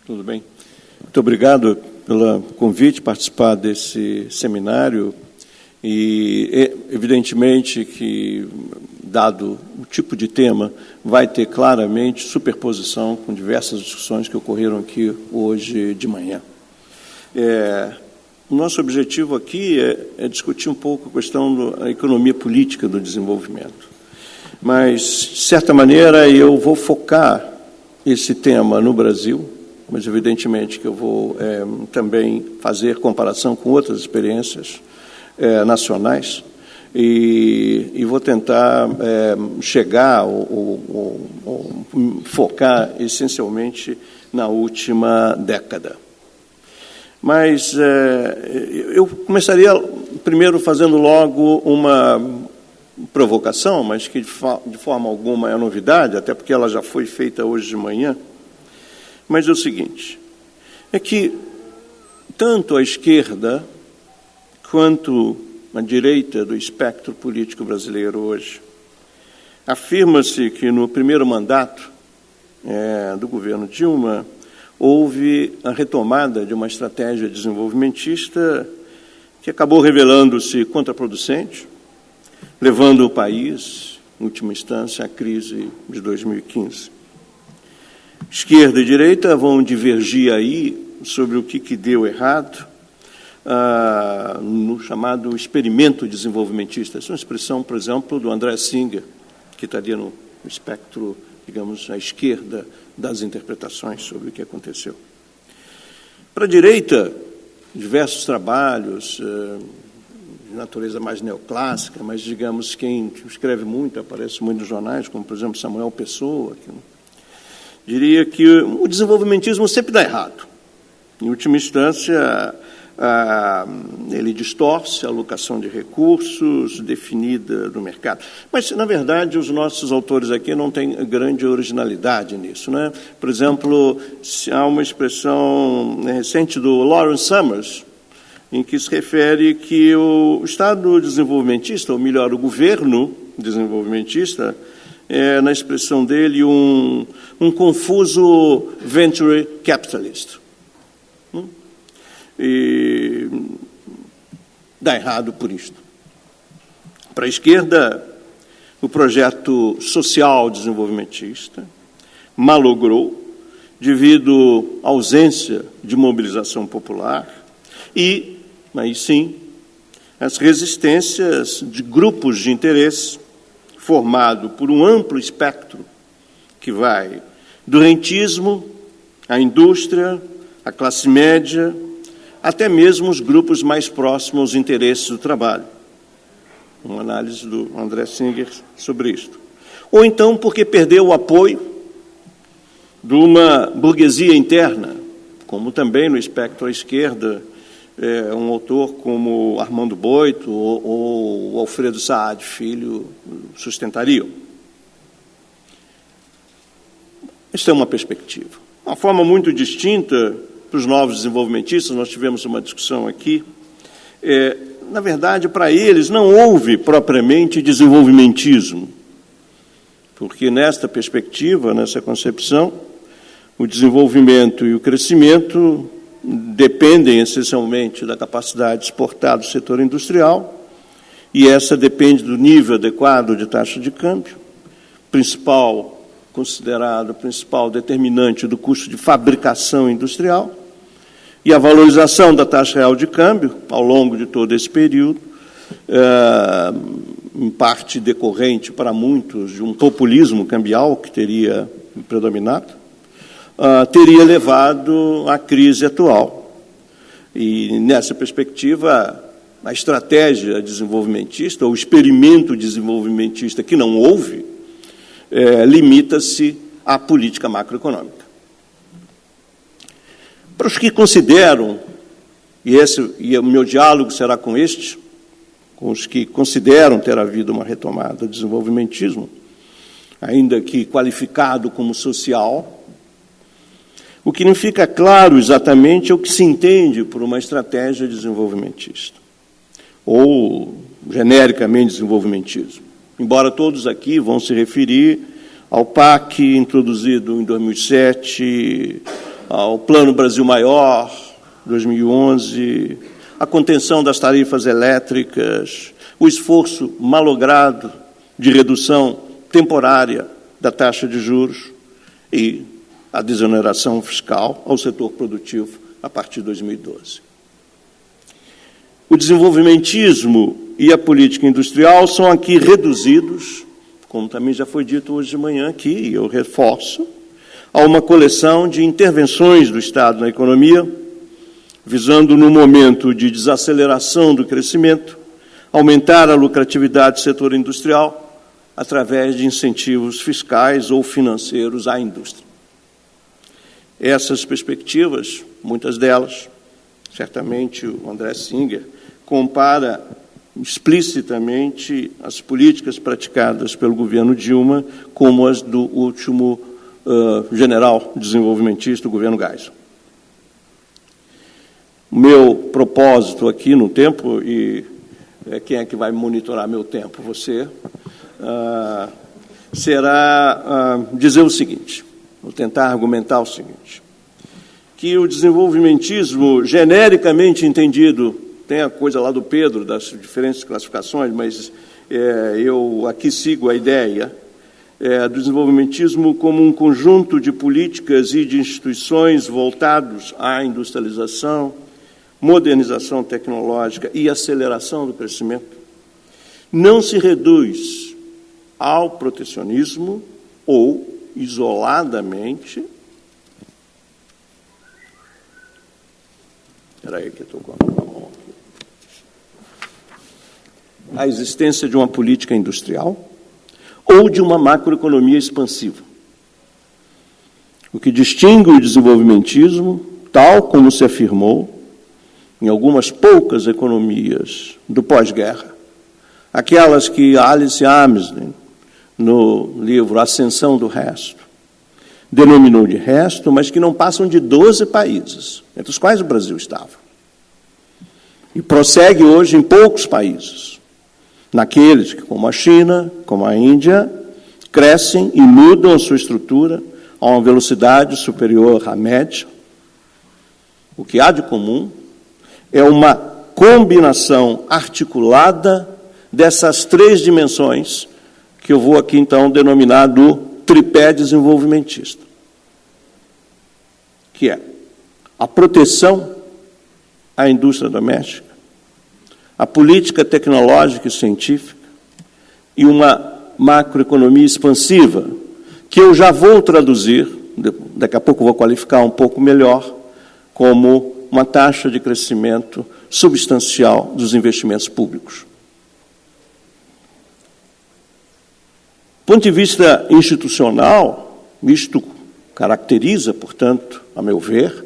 Tudo bem. Muito obrigado pelo convite, participar desse seminário. E, evidentemente, que, dado o tipo de tema, vai ter claramente superposição com diversas discussões que ocorreram aqui hoje de manhã. O nosso objetivo aqui é discutir um pouco a questão da economia política do desenvolvimento. Mas, de certa maneira, eu vou focar esse tema no Brasil, mas, evidentemente, que eu vou também fazer comparação com outras experiências nacionais e vou tentar chegar ou focar essencialmente na última década. Mas eu começaria primeiro fazendo logo uma provocação, mas que de forma alguma é novidade, até porque ela já foi feita hoje de manhã. Mas é o seguinte, é que tanto a esquerda quanto a direita do espectro político brasileiro hoje afirma-se que no primeiro mandato do governo Dilma houve a retomada de uma estratégia desenvolvimentista que acabou revelando-se contraproducente, levando o país, em última instância, à crise de 2015. Esquerda e direita vão divergir aí sobre o que deu errado no chamado experimento desenvolvimentista. Essa é uma expressão, por exemplo, do André Singer, que estaria no espectro, digamos, à esquerda das interpretações sobre o que aconteceu. Para a direita, diversos trabalhos de natureza mais neoclássica, mas, digamos, quem escreve muito, aparece muito nos jornais, como, por exemplo, Samuel Pessoa, que diria que o desenvolvimentismo sempre dá errado. Em última instância, ele distorce a alocação de recursos definida no mercado. Mas, na verdade, os nossos autores aqui não têm grande originalidade nisso, né? Por exemplo, há uma expressão recente do Lawrence Summers, em que se refere que o Estado desenvolvimentista, ou melhor, o governo desenvolvimentista, na expressão dele, um confuso venture capitalist. E dá errado por isto. Para a esquerda, o projeto social desenvolvimentista malogrou devido à ausência de mobilização popular e, aí sim, as resistências de grupos de interesse formado por um amplo espectro que vai do rentismo à indústria, à classe média, até mesmo os grupos mais próximos aos interesses do trabalho. Uma análise do André Singer sobre isto. Ou então porque perdeu o apoio de uma burguesia interna, como também no espectro à esquerda, um autor como Armando Boito ou Alfredo Saad Filho sustentariam. Esta é uma perspectiva. Uma forma muito distinta para os novos desenvolvimentistas, nós tivemos uma discussão aqui, na verdade, para eles não houve propriamente desenvolvimentismo, porque nesta perspectiva, nessa concepção, o desenvolvimento e o crescimento dependem essencialmente da capacidade de exportar do setor industrial, e essa depende do nível adequado de taxa de câmbio, considerado o principal determinante do custo de fabricação industrial, e a valorização da taxa real de câmbio, ao longo de todo esse período, em parte decorrente para muitos de um populismo cambial que teria predominado, teria levado à crise atual. E, nessa perspectiva, a estratégia desenvolvimentista, ou o experimento desenvolvimentista que não houve, limita-se à política macroeconômica. Para os que consideram, e o meu diálogo será com os que consideram ter havido uma retomada do desenvolvimentismo, ainda que qualificado como social. O que não fica claro exatamente é o que se entende por uma estratégia desenvolvimentista, ou genericamente desenvolvimentismo. Embora todos aqui vão se referir ao PAC, introduzido em 2007, ao Plano Brasil Maior, 2011, a contenção das tarifas elétricas, o esforço malogrado de redução temporária da taxa de juros e a desoneração fiscal ao setor produtivo a partir de 2012. O desenvolvimentismo e a política industrial são aqui reduzidos, como também já foi dito hoje de manhã aqui, e eu reforço, a uma coleção de intervenções do Estado na economia, visando, no momento de desaceleração do crescimento, aumentar a lucratividade do setor industrial através de incentivos fiscais ou financeiros à indústria. Essas perspectivas, muitas delas, certamente o André Singer compara explicitamente as políticas praticadas pelo governo Dilma como as do último general desenvolvimentista, o governo Geisel. O meu propósito aqui no tempo, e quem é que vai monitorar meu tempo? Você, será dizer o seguinte, vou tentar argumentar o seguinte, que o desenvolvimentismo, genericamente entendido, tem a coisa lá do Pedro, das diferentes classificações, mas eu aqui sigo a ideia do desenvolvimentismo como um conjunto de políticas e de instituições voltados à industrialização, modernização tecnológica e aceleração do crescimento, não se reduz ao protecionismo ou, isoladamente, que estou com a mão aqui, a existência de uma política industrial ou de uma macroeconomia expansiva. O que distingue o desenvolvimentismo, tal como se afirmou em algumas poucas economias do pós-guerra, aquelas que Alice Amsden, no livro Ascensão do Resto, denominou de resto, mas que não passam de 12 países, entre os quais o Brasil estava. E prossegue hoje em poucos países, naqueles que, como a China, como a Índia, crescem e mudam a sua estrutura a uma velocidade superior à média. O que há de comum é uma combinação articulada dessas três dimensões, que eu vou aqui, então, denominar do tripé desenvolvimentista, que é a proteção à indústria doméstica, a política tecnológica e científica e uma macroeconomia expansiva, que eu já vou traduzir, daqui a pouco vou qualificar um pouco melhor, como uma taxa de crescimento substancial dos investimentos públicos. Do ponto de vista institucional, isto caracteriza, portanto, a meu ver,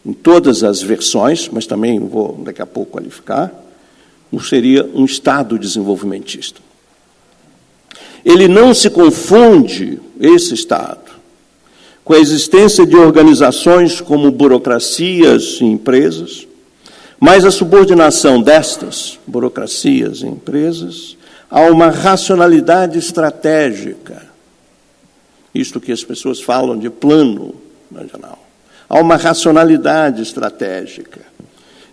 em todas as versões, mas também vou daqui a pouco qualificar, seria um Estado desenvolvimentista. Ele não se confunde, esse Estado, com a existência de organizações como burocracias e empresas, mas a subordinação destas burocracias e empresas a uma racionalidade estratégica, isto que as pessoas falam de plano nacional, a uma racionalidade estratégica,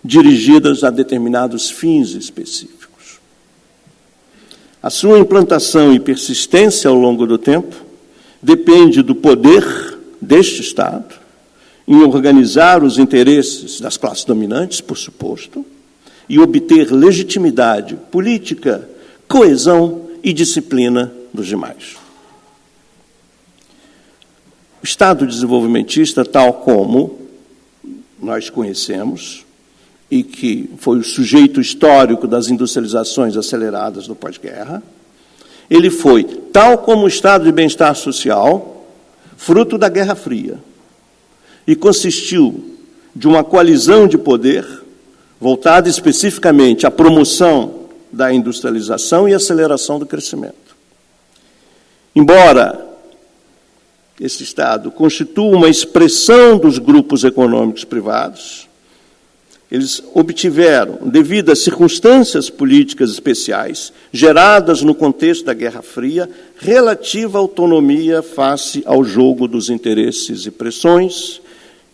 dirigidas a determinados fins específicos. A sua implantação e persistência ao longo do tempo depende do poder deste Estado em organizar os interesses das classes dominantes, por suposto, e obter legitimidade política, coesão e disciplina dos demais. O Estado desenvolvimentista, tal como nós conhecemos, e que foi o sujeito histórico das industrializações aceleradas do pós-guerra, ele foi, tal como o Estado de bem-estar social, fruto da Guerra Fria, e consistiu de uma coalizão de poder voltada especificamente à promoção da industrialização e aceleração do crescimento. Embora esse Estado constitua uma expressão dos grupos econômicos privados. Eles obtiveram, devido às circunstâncias políticas especiais, geradas no contexto da Guerra Fria, relativa autonomia face ao jogo dos interesses e pressões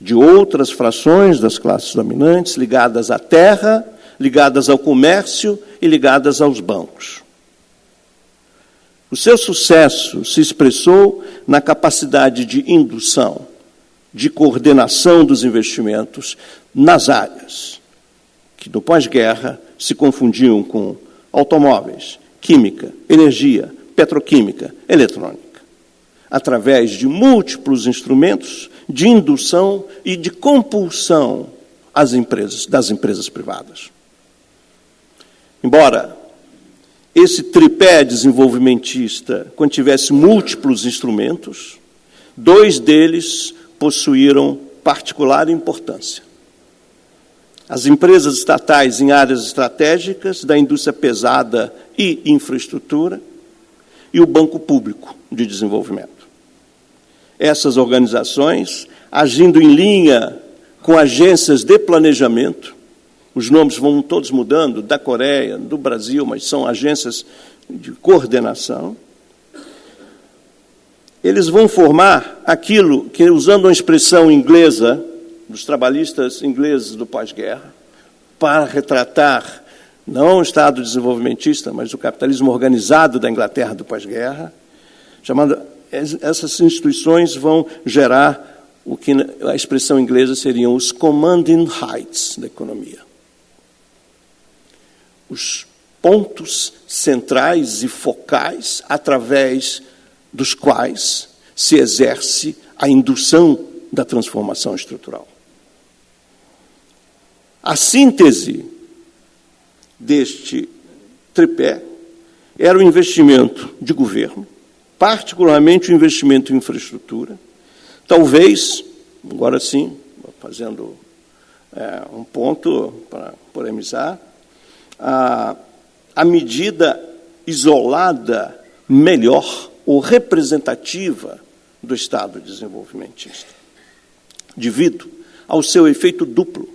de outras frações das classes dominantes, ligadas à terra, ligadas ao comércio e ligadas aos bancos. O seu sucesso se expressou na capacidade de indução, de coordenação dos investimentos nas áreas que, no pós-guerra, se confundiam com automóveis, química, energia, petroquímica, eletrônica, através de múltiplos instrumentos de indução e de compulsão das empresas privadas. Embora esse tripé desenvolvimentista contivesse múltiplos instrumentos, dois deles possuíram particular importância. As empresas estatais em áreas estratégicas da indústria pesada e infraestrutura e o Banco Público de Desenvolvimento. Essas organizações, agindo em linha com agências de planejamento, os nomes vão todos mudando, da Coreia, do Brasil, mas são agências de coordenação. Eles vão formar aquilo que, usando uma expressão inglesa, dos trabalhistas ingleses do pós-guerra, para retratar não o Estado desenvolvimentista, mas o capitalismo organizado da Inglaterra do pós-guerra, essas instituições vão gerar o que a expressão inglesa seriam os commanding heights da economia. Os pontos centrais e focais através dos quais se exerce a indução da transformação estrutural. A síntese deste tripé era o investimento de governo, particularmente o investimento em infraestrutura, talvez, agora sim, fazendo um ponto para polemizar, a medida isolada melhor ou representativa do Estado desenvolvimentista, devido ao seu efeito duplo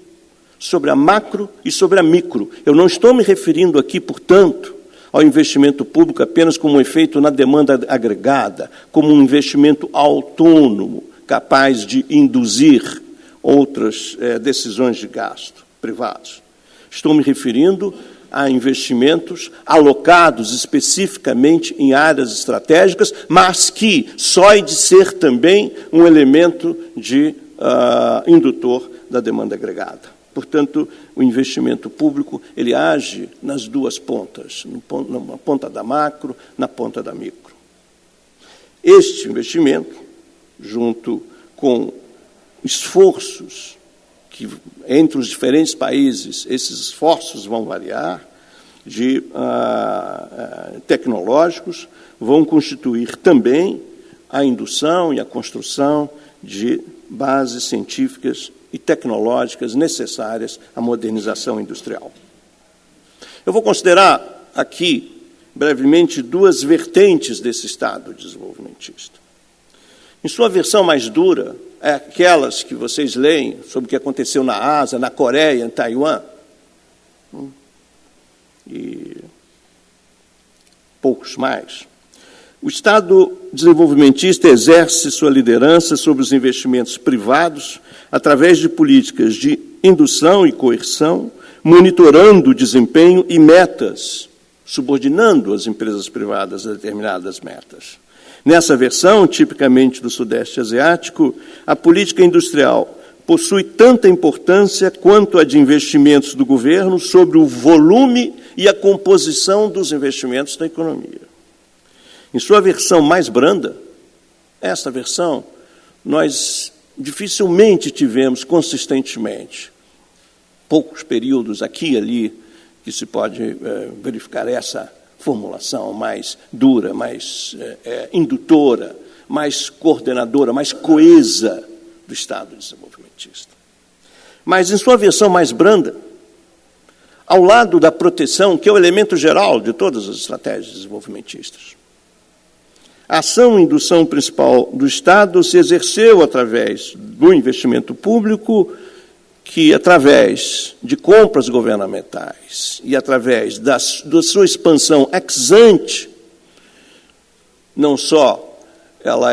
sobre a macro e sobre a micro. Eu não estou me referindo aqui, portanto, ao investimento público apenas como um efeito na demanda agregada, como um investimento autônomo, capaz de induzir outras decisões de gasto privados. Estou me referindo a investimentos alocados especificamente em áreas estratégicas, mas que só é de ser também um elemento de indutor da demanda agregada. Portanto, o investimento público ele age nas duas pontas, na ponta da macro, na ponta da micro. Este investimento, junto com esforços que, entre os diferentes países, esses esforços vão variar, tecnológicos, vão constituir também a indução e a construção de bases científicas e tecnológicas necessárias à modernização industrial. Eu vou considerar aqui, brevemente, duas vertentes desse Estado desenvolvimentista. Em sua versão mais dura, é aquelas que vocês leem sobre o que aconteceu na Ásia, na Coreia, em Taiwan, e poucos mais. O Estado desenvolvimentista exerce sua liderança sobre os investimentos privados através de políticas de indução e coerção, monitorando o desempenho e metas, subordinando as empresas privadas a determinadas metas. Nessa versão, tipicamente do Sudeste Asiático, a política industrial possui tanta importância quanto a de investimentos do governo sobre o volume e a composição dos investimentos da economia. Em sua versão mais branda, esta versão, nós dificilmente tivemos consistentemente, poucos períodos aqui e ali, que se pode verificar essa formulação mais dura, mais indutora, mais coordenadora, mais coesa do Estado desenvolvimentista. Mas, em sua versão mais branda, ao lado da proteção, que é o elemento geral de todas as estratégias desenvolvimentistas, A ação e indução principal do Estado se exerceu através do investimento público, que, através de compras governamentais e através da sua expansão ex ante, não só ela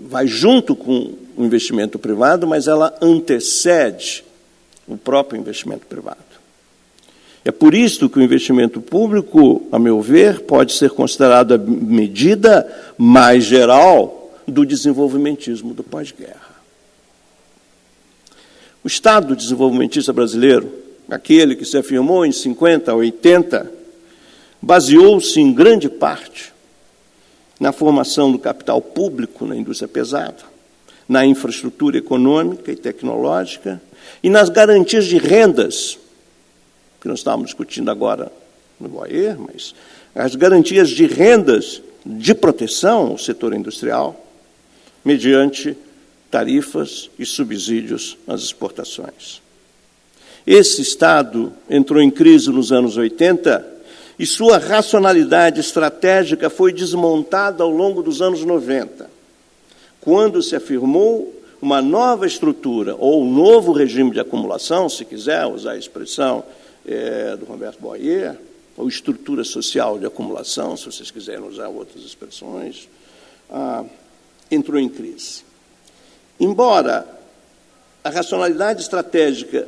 vai junto com o investimento privado, mas ela antecede o próprio investimento privado. É por isso que o investimento público, a meu ver, pode ser considerado a medida mais geral do desenvolvimentismo do pós-guerra. O Estado desenvolvimentista brasileiro, aquele que se afirmou em 50, 80, baseou-se em grande parte na formação do capital público na indústria pesada, na infraestrutura econômica e tecnológica e nas garantias de rendas, que nós estávamos discutindo agora no Boyer, mas as garantias de rendas de proteção ao setor industrial, mediante tarifas e subsídios às exportações. Esse Estado entrou em crise nos anos 80 e sua racionalidade estratégica foi desmontada ao longo dos anos 90, quando se afirmou uma nova estrutura, ou um novo regime de acumulação, se quiser usar a expressão do Roberto Boyer, ou estrutura social de acumulação, se vocês quiserem usar outras expressões, entrou em crise. Embora a racionalidade estratégica,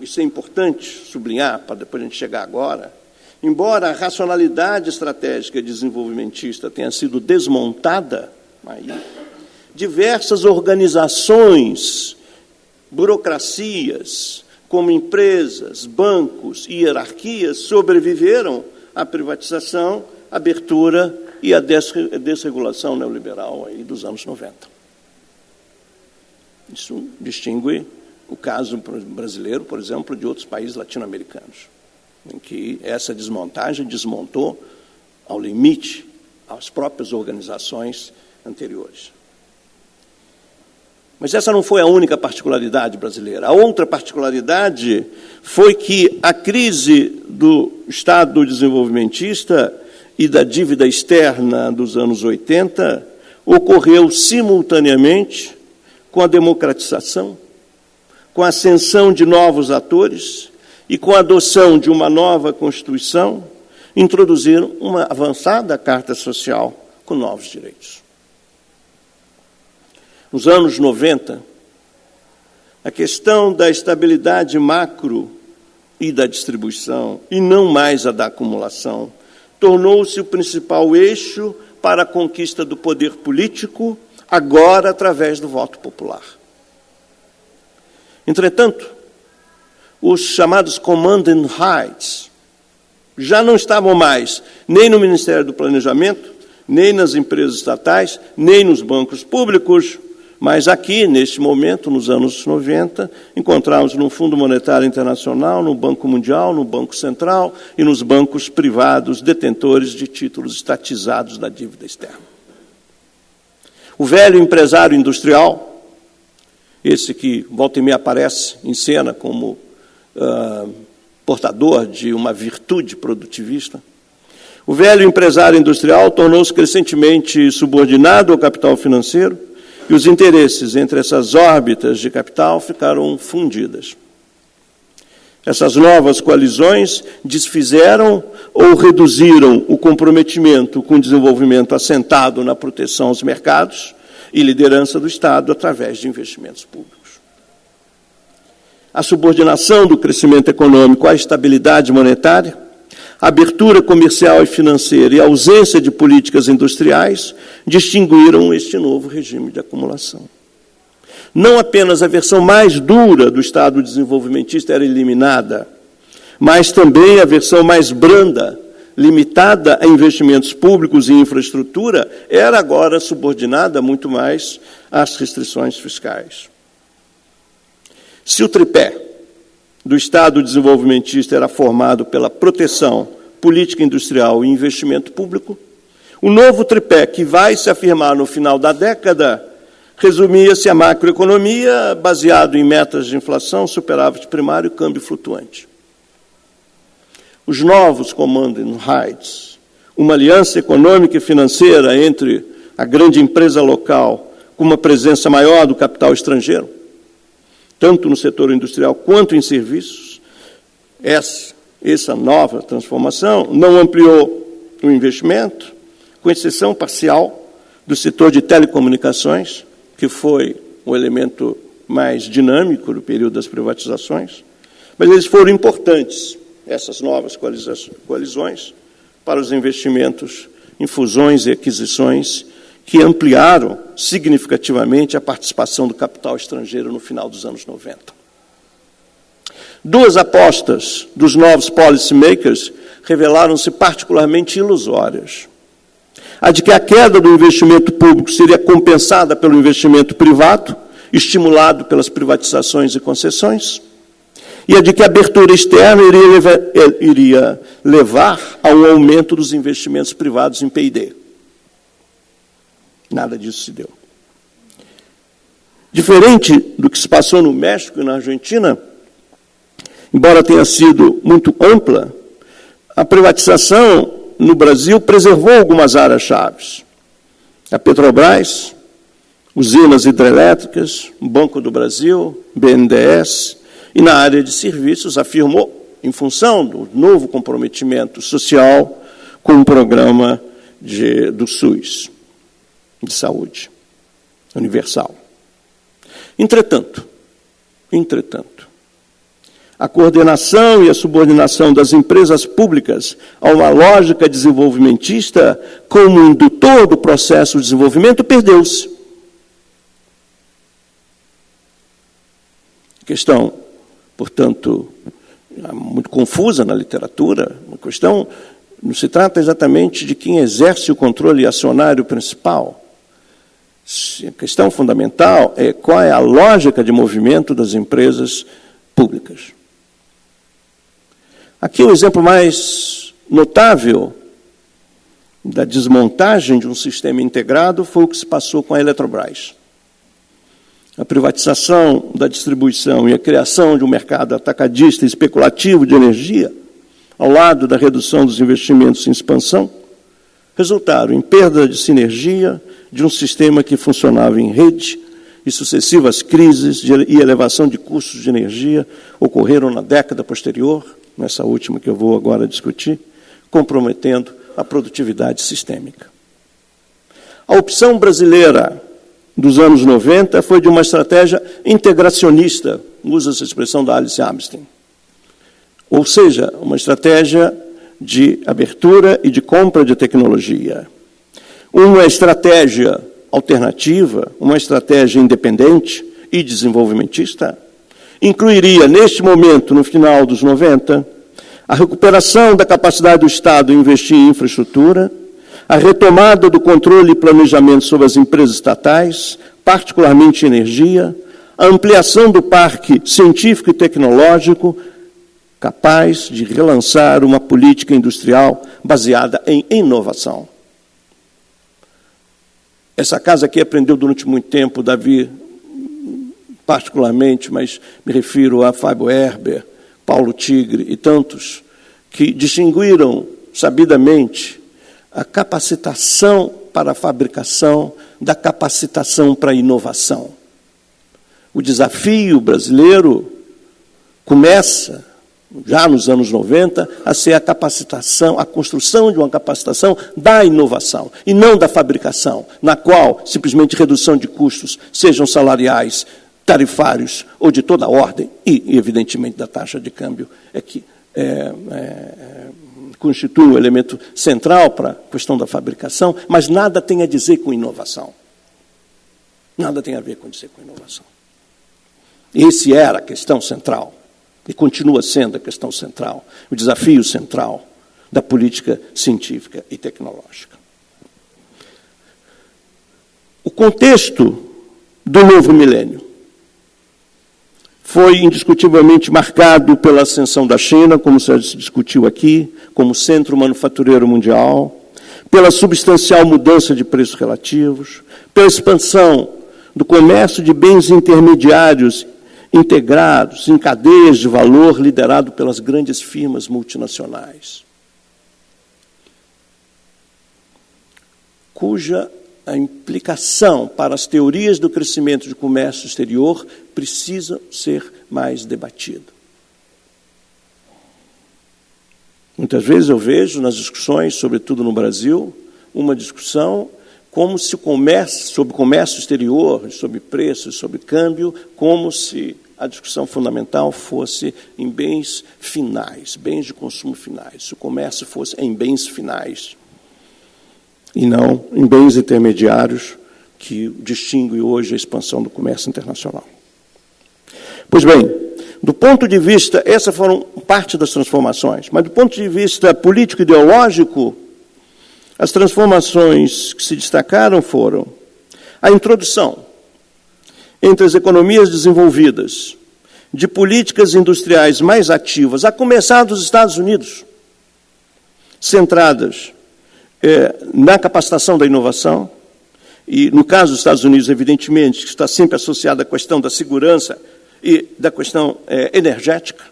isso é importante sublinhar, para depois a gente chegar agora, embora a racionalidade estratégica desenvolvimentista tenha sido desmontada, aí, diversas organizações, burocracias, como empresas, bancos e hierarquias, sobreviveram à privatização, abertura e à desregulação neoliberal aí dos anos 90. Isso distingue o caso brasileiro, por exemplo, de outros países latino-americanos, em que essa desmontagem desmontou ao limite as próprias organizações anteriores. Mas essa não foi a única particularidade brasileira. A outra particularidade foi que a crise do Estado desenvolvimentista e da dívida externa dos anos 80 ocorreu simultaneamente com a democratização, com a ascensão de novos atores e com a adoção de uma nova Constituição, introduziram uma avançada Carta Social com novos direitos. Nos anos 90, a questão da estabilidade macro e da distribuição, e não mais a da acumulação, tornou-se o principal eixo para a conquista do poder político, agora através do voto popular. Entretanto, os chamados command and rights já não estavam mais nem no Ministério do Planejamento, nem nas empresas estatais, nem nos bancos públicos, mas aqui, neste momento, nos anos 90, encontramos no Fundo Monetário Internacional, no Banco Mundial, no Banco Central e nos bancos privados detentores de títulos estatizados da dívida externa. O velho empresário industrial, esse que volta e meia aparece em cena como portador de uma virtude produtivista, o velho empresário industrial tornou-se crescentemente subordinado ao capital financeiro e os interesses entre essas órbitas de capital ficaram fundidas. Essas novas coalizões desfizeram ou reduziram o comprometimento com o desenvolvimento assentado na proteção aos mercados e liderança do Estado através de investimentos públicos. A subordinação do crescimento econômico à estabilidade monetária, a abertura comercial e financeira e a ausência de políticas industriais distinguiram este novo regime de acumulação. Não apenas a versão mais dura do Estado desenvolvimentista era eliminada, mas também a versão mais branda, limitada a investimentos públicos e infraestrutura, era agora subordinada muito mais às restrições fiscais. Se o tripé do Estado desenvolvimentista era formado pela proteção, política industrial e investimento público, o novo tripé que vai se afirmar no final da década resumia-se à macroeconomia, baseado em metas de inflação, superávit primário e câmbio flutuante. Os novos command and rights, uma aliança econômica e financeira entre a grande empresa local com uma presença maior do capital estrangeiro, tanto no setor industrial quanto em serviços. Essa nova transformação não ampliou o investimento, com exceção parcial do setor de telecomunicações, que foi o elemento mais dinâmico do período das privatizações, mas eles foram importantes, essas novas coalizões, para os investimentos em fusões e aquisições que ampliaram significativamente a participação do capital estrangeiro no final dos anos 90. Duas apostas dos novos policymakers revelaram-se particularmente ilusórias. A de que a queda do investimento público seria compensada pelo investimento privado, estimulado pelas privatizações e concessões, e a de que a abertura externa iria levar a um aumento dos investimentos privados em P&D. Nada disso se deu. Diferente do que se passou no México e na Argentina, embora tenha sido muito ampla, a privatização no Brasil preservou algumas áreas-chave. A Petrobras, usinas hidrelétricas, Banco do Brasil, BNDES, e na área de serviços afirmou, em função do novo comprometimento social com o programa do SUS, de saúde universal. Entretanto, a coordenação e a subordinação das empresas públicas a uma lógica desenvolvimentista como indutor do processo de desenvolvimento perdeu-se. Questão, portanto, muito confusa na literatura, uma questão, não se trata exatamente de quem exerce o controle acionário principal. A questão fundamental é qual é a lógica de movimento das empresas públicas. Aqui o exemplo mais notável da desmontagem de um sistema integrado foi o que se passou com a Eletrobras. A privatização da distribuição e a criação de um mercado atacadista e especulativo de energia, ao lado da redução dos investimentos em expansão, resultaram em perda de sinergia de um sistema que funcionava em rede, e sucessivas crises e elevação de custos de energia ocorreram na década posterior, nessa última que eu vou agora discutir, comprometendo a produtividade sistêmica. A opção brasileira dos anos 90 foi de uma estratégia integracionista, usa essa expressão da Alice Armstrong, ou seja, uma estratégia de abertura e de compra de tecnologia. Uma estratégia alternativa, uma estratégia independente e desenvolvimentista, incluiria, neste momento, no final dos 90, a recuperação da capacidade do Estado em investir em infraestrutura, a retomada do controle e planejamento sobre as empresas estatais, particularmente energia, a ampliação do parque científico e tecnológico, capaz de relançar uma política industrial baseada em inovação. Essa casa aqui aprendeu durante muito tempo, Davi, particularmente, mas me refiro a Fábio Herber, Paulo Tigre e tantos, que distinguiram sabidamente a capacitação para a fabricação da capacitação para a inovação. O desafio brasileiro começa, já nos anos 90, a ser a capacitação, a construção de uma capacitação da inovação, e não da fabricação, na qual simplesmente redução de custos, sejam salariais, tarifários ou de toda a ordem, e evidentemente da taxa de câmbio, é que constitui um elemento central para a questão da fabricação, mas nada tem a dizer com inovação. Nada tem a ver com dizer com inovação. Esse era a questão central. E continua sendo a questão central, o desafio central da política científica e tecnológica. O contexto do novo milênio foi indiscutivelmente marcado pela ascensão da China, como se discutiu aqui, como centro manufatureiro mundial, pela substancial mudança de preços relativos, pela expansão do comércio de bens intermediários integrados em cadeias de valor, liderado pelas grandes firmas multinacionais. cuja a implicação para as teorias do crescimento de comércio exterior precisa ser mais debatida. Muitas vezes eu vejo nas discussões, sobretudo no Brasil, uma discussão como se sobre comércio exterior, sobre preços, sobre câmbio, como se a discussão fundamental fosse em bens finais, bens de consumo finais, se o comércio fosse em bens finais, e não em bens intermediários, que distingue hoje a expansão do comércio internacional. Pois bem, do ponto de vista, essas foram parte das transformações, mas do ponto de vista político-ideológico, as transformações que se destacaram foram a introdução entre as economias desenvolvidas de políticas industriais mais ativas, a começar dos Estados Unidos, centradas na capacitação da inovação, e no caso dos Estados Unidos, evidentemente, que está sempre associada à questão da segurança e da questão energética,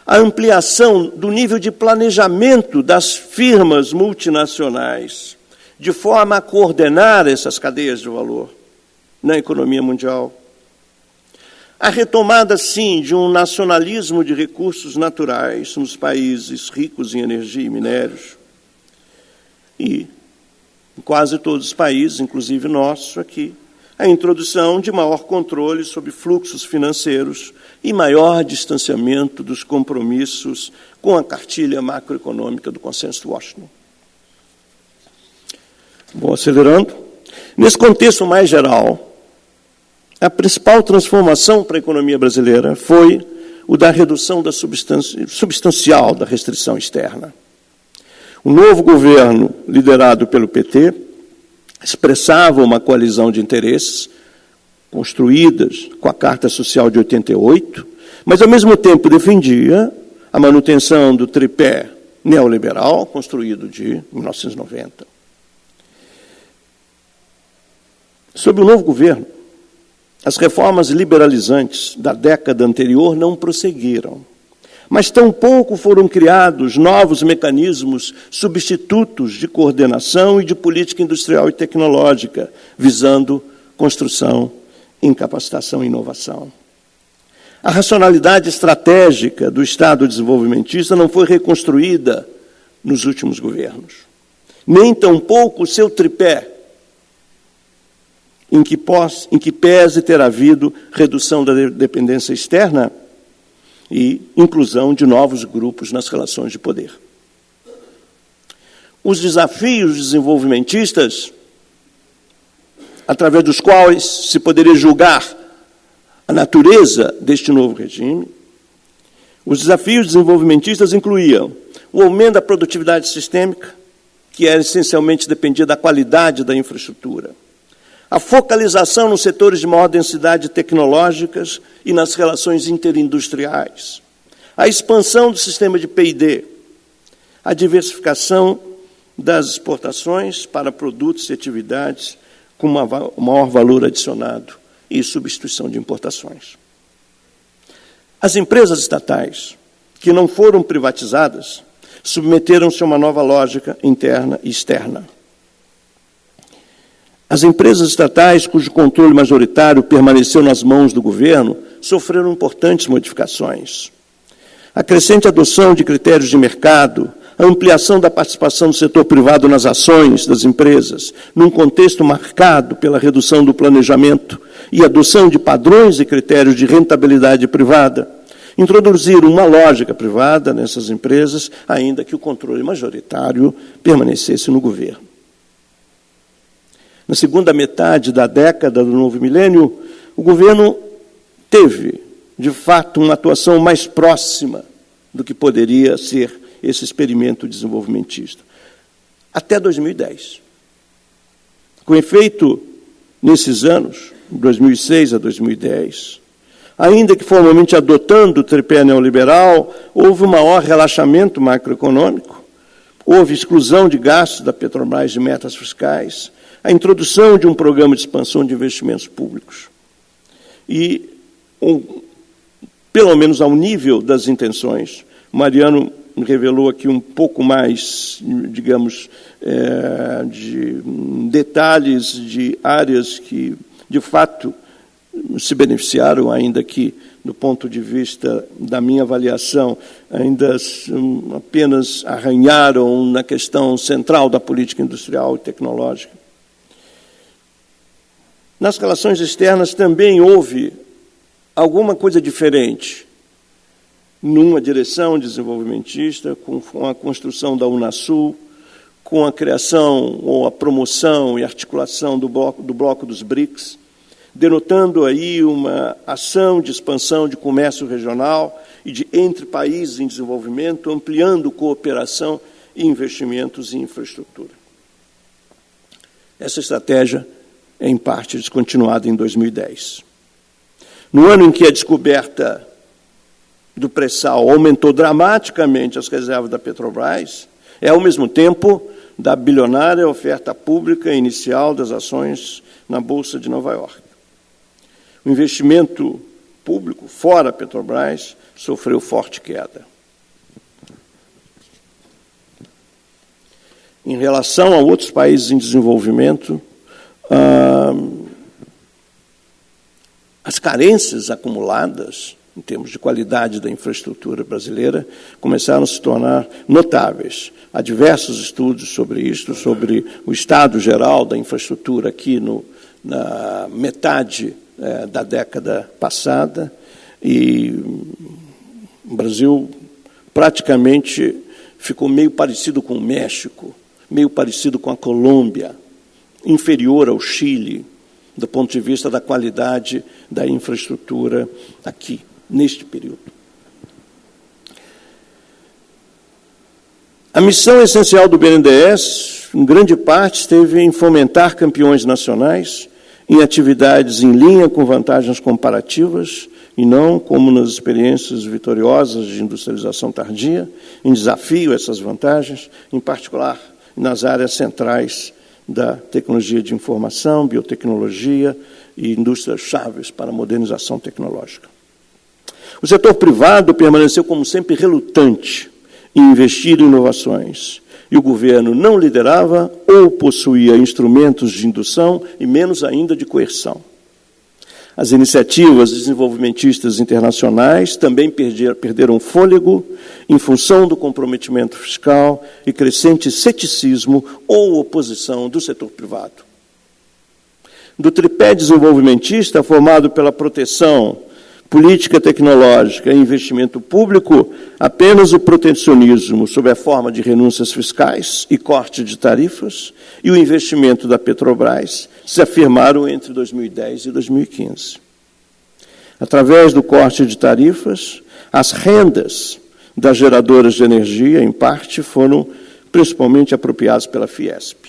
a ampliação do nível de planejamento das firmas multinacionais, de forma a coordenar essas cadeias de valor na economia mundial, a retomada, sim, de um nacionalismo de recursos naturais nos países ricos em energia e minérios, e em quase todos os países, inclusive nosso aqui, a introdução de maior controle sobre fluxos financeiros e maior distanciamento dos compromissos com a cartilha macroeconômica do Consenso de Washington. Vou acelerando. Nesse contexto mais geral, a principal transformação para a economia brasileira foi o da redução da substancial da restrição externa. O novo governo, liderado pelo PT, expressava uma coalizão de interesses construídas com a Carta Social de 88, mas, ao mesmo tempo, defendia a manutenção do tripé neoliberal construído de 1990. Sob o novo governo, as reformas liberalizantes da década anterior não prosseguiram, mas tampouco foram criados novos mecanismos substitutos de coordenação e de política industrial e tecnológica, visando construção, incapacitação e inovação. A racionalidade estratégica do Estado desenvolvimentista não foi reconstruída nos últimos governos, nem tampouco o seu tripé, em que pese ter havido redução da dependência externa e inclusão de novos grupos nas relações de poder. Os desafios desenvolvimentistas, através dos quais se poderia julgar a natureza deste novo regime, os desafios desenvolvimentistas incluíam o aumento da produtividade sistêmica, que era essencialmente dependia da qualidade da infraestrutura, a focalização nos setores de maior densidade tecnológicas e nas relações interindustriais, a expansão do sistema de P&D, a diversificação das exportações para produtos e atividades com maior valor adicionado e substituição de importações. As empresas estatais, que não foram privatizadas, submeteram-se a uma nova lógica interna e externa. As empresas estatais, cujo controle majoritário permaneceu nas mãos do governo, sofreram importantes modificações. A crescente adoção de critérios de mercado, a ampliação da participação do setor privado nas ações das empresas, num contexto marcado pela redução do planejamento e adoção de padrões e critérios de rentabilidade privada, introduziram uma lógica privada nessas empresas, ainda que o controle majoritário permanecesse no governo. Na segunda metade da década do novo milênio, o governo teve, de fato, uma atuação mais próxima do que poderia ser esse experimento desenvolvimentista, até 2010. Com efeito, nesses anos, 2006 a 2010, ainda que formalmente adotando o tripé neoliberal, houve um maior relaxamento macroeconômico, houve exclusão de gastos da Petrobras de metas fiscais, a introdução de um programa de expansão de investimentos públicos. E, pelo menos ao nível das intenções, Mariano revelou aqui um pouco mais, digamos, de detalhes de áreas que, de fato, se beneficiaram, ainda que, do ponto de vista da minha avaliação, ainda apenas arranharam na questão central da política industrial e tecnológica. Nas relações externas também houve alguma coisa diferente, numa direção desenvolvimentista, com a construção da Unasul, com a criação ou a promoção e articulação do bloco dos BRICS, denotando aí uma ação de expansão de comércio regional e de entre países em desenvolvimento, ampliando cooperação e investimentos em infraestrutura. Essa estratégia é, em parte, descontinuada em 2010. No ano em que a descoberta do pré-sal aumentou dramaticamente as reservas da Petrobras, é, ao mesmo tempo, da bilionária oferta pública inicial das ações na Bolsa de Nova York. O investimento público fora a Petrobras sofreu forte queda. Em relação a outros países em desenvolvimento, as carências acumuladas, em termos de qualidade da infraestrutura brasileira, começaram a se tornar notáveis. Há diversos estudos sobre isto, sobre o estado geral da infraestrutura aqui na metade da década passada, e o Brasil praticamente ficou meio parecido com o México, meio parecido com a Colômbia, inferior ao Chile, do ponto de vista da qualidade da infraestrutura aqui, neste período. A missão essencial do BNDES, em grande parte, esteve em fomentar campeões nacionais em atividades em linha com vantagens comparativas e não, como nas experiências vitoriosas de industrialização tardia, em desafio a essas vantagens, em particular nas áreas centrais da tecnologia de informação, biotecnologia e indústrias chaves para a modernização tecnológica. O setor privado permaneceu, como sempre, relutante em investir em inovações, e o governo não liderava ou possuía instrumentos de indução e menos ainda de coerção. As iniciativas desenvolvimentistas internacionais também perderam fôlego em função do comprometimento fiscal e crescente ceticismo ou oposição do setor privado. Do tripé desenvolvimentista, formado pela proteção, política tecnológica e investimento público, apenas o protecionismo, sob a forma de renúncias fiscais e corte de tarifas, e o investimento da Petrobras se afirmaram entre 2010 e 2015. Através do corte de tarifas, as rendas das geradoras de energia, em parte, foram principalmente apropriadas pela Fiesp.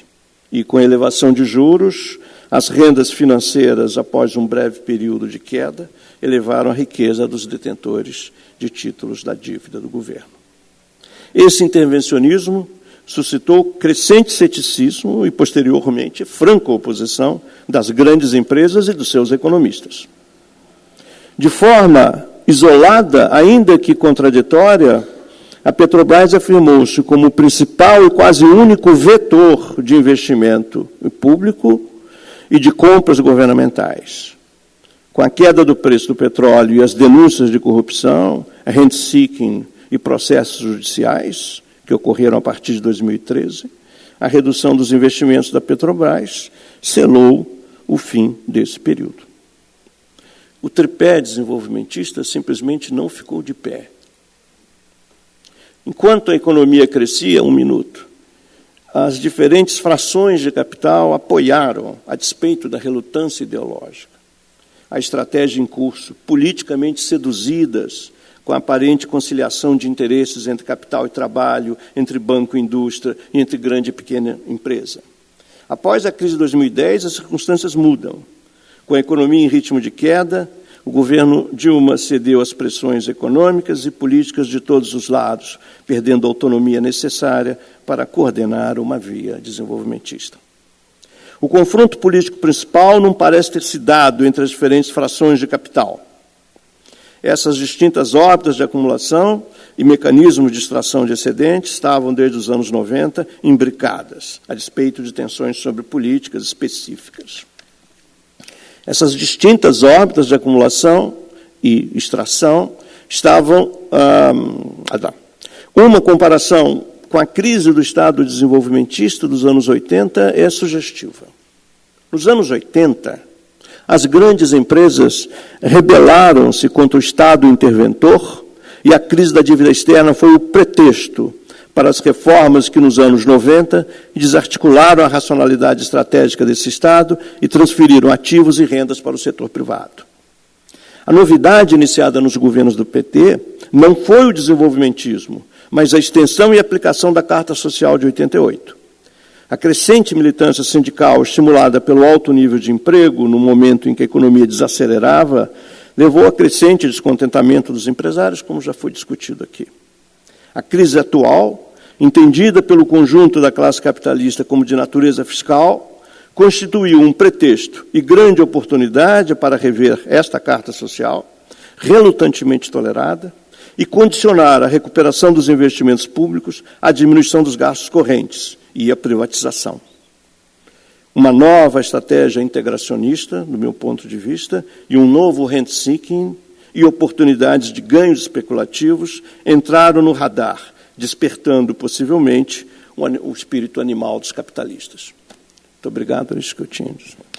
E, com a elevação de juros, as rendas financeiras, após um breve período de queda, elevaram a riqueza dos detentores de títulos da dívida do governo. Esse intervencionismo suscitou crescente ceticismo e, posteriormente, franca oposição das grandes empresas e dos seus economistas. De forma isolada, ainda que contraditória, a Petrobras afirmou-se como o principal e quase único vetor de investimento público e de compras governamentais. Com a queda do preço do petróleo e as denúncias de corrupção, rent-seeking e processos judiciais, que ocorreram a partir de 2013, a redução dos investimentos da Petrobras selou o fim desse período. O tripé desenvolvimentista simplesmente não ficou de pé. Enquanto a economia crescia, as diferentes frações de capital apoiaram, a despeito da relutância ideológica, a estratégia em curso, politicamente seduzidas com a aparente conciliação de interesses entre capital e trabalho, entre banco e indústria e entre grande e pequena empresa. Após a crise de 2010, as circunstâncias mudam. Com a economia em ritmo de queda, o governo Dilma cedeu às pressões econômicas e políticas de todos os lados, perdendo a autonomia necessária para coordenar uma via desenvolvimentista. O confronto político principal não parece ter se dado entre as diferentes frações de capital. Essas distintas órbitas de acumulação e mecanismos de extração de excedentes estavam, desde os anos 90, imbricadas, a despeito de tensões sobre políticas específicas. Essas distintas órbitas de acumulação e extração estavam... Uma comparação com a crise do Estado desenvolvimentista dos anos 80 é sugestiva. Nos anos 80, as grandes empresas rebelaram-se contra o Estado interventor e a crise da dívida externa foi o pretexto para as reformas que, nos anos 90, desarticularam a racionalidade estratégica desse Estado e transferiram ativos e rendas para o setor privado. A novidade iniciada nos governos do PT não foi o desenvolvimentismo, mas a extensão e aplicação da Carta Social de 88. A crescente militância sindical, estimulada pelo alto nível de emprego, no momento em que a economia desacelerava, levou a crescente descontentamento dos empresários, como já foi discutido aqui. A crise atual, entendida pelo conjunto da classe capitalista como de natureza fiscal, constituiu um pretexto e grande oportunidade para rever esta Carta Social, relutantemente tolerada, e condicionar a recuperação dos investimentos públicos à diminuição dos gastos correntes e à privatização. Uma nova estratégia integracionista, do meu ponto de vista, e um novo rent-seeking e oportunidades de ganhos especulativos entraram no radar, despertando, possivelmente, o espírito animal dos capitalistas. Muito obrigado, é isso que eu tinha a dizer.